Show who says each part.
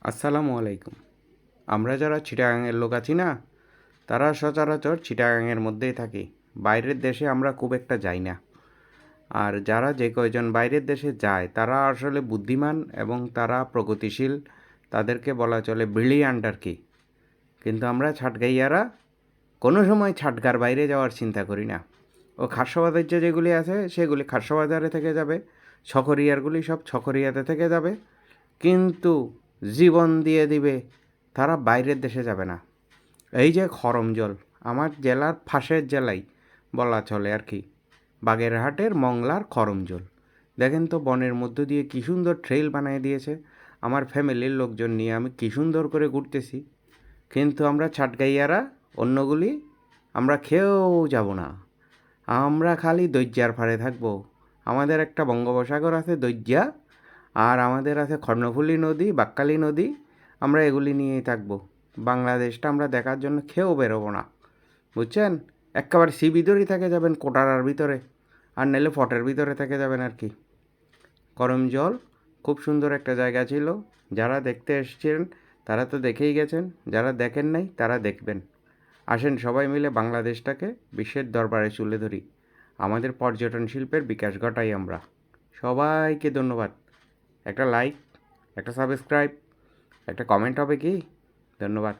Speaker 1: আসসালামু আলাইকুম। আমরা যারা চিটাগাংয়ের লোক আছি না, তারা সচরাচর চিটাগাংয়ের মধ্যেই থাকি। বাইরের দেশে আমরা খুব একটা যাই না। আর যারা যে কয়জন বাইরের দেশে যায় তারা আসলে বুদ্ধিমান এবং তারা প্রগতিশীল। তাদেরকে বলা চলে ব্রিলিয়ান্ট আর কি। কিন্তু আমরা ছাটগাইয়ারা কোনো সময় ছাটগার বাইরে যাওয়ার চিন্তা করি না। ও খাসবাজার যেগুলি আছে সেগুলি খাসবাজারে থেকে যাবে, ছকরিয়ারগুলি সব ছকরিয়াতে থেকে যাবে, কিন্তু জীবন দিয়ে দিবে, তারা বাইরের দেশে যাবে না। এই যে খরমজল, আমার জেলার পাশের জেলাই বলা চলে আর কি, বাগেরহাটের মংলার খরমজল। দেখেন তো বনের মধ্য দিয়ে কী সুন্দর ট্রেইল বানিয়ে দিয়েছে। আমার ফ্যামিলির লোকজন নিয়ে আমি কী সুন্দর করে ঘুরতেছি, কিন্তু আমরা ছাটগাইয়ারা অন্যগুলি আমরা খেয়েও যাব না। আমরা খালি দৈজ্যার ফাড়ে থাকবো। আমাদের একটা বঙ্গোপসাগর আছে দৈজ্যা, আর আমাদের আছে কর্ণফুলী নদী, বাক্কালী নদী। আমরা এগুলি নিয়েই থাকবো। বাংলাদেশটা আমরা দেখার জন্য খেয়েও বেরোবো না, বুঝছেন? একেবারে সি ভিতরেই থেকে যাবেন, কোটারার ভিতরে, আর নাহলে ফটের ভিতরে থেকে যাবেন আর কি। করমজল খুব সুন্দর একটা জায়গা ছিল। যারা দেখতে এসেছিলেন তারা তো দেখেই গেছেন, যারা দেখেন নাই তারা দেখবেন। আসেন সবাই মিলে বাংলাদেশটাকে বিশ্বের দরবারে তুলে ধরি। আমাদের পর্যটন শিল্পের বিকাশ ঘটাই আমরা। সবাইকে ধন্যবাদ। একটা লাইক, একটা সাবস্ক্রাইব, একটা কমেন্ট হবে কি? ধন্যবাদ।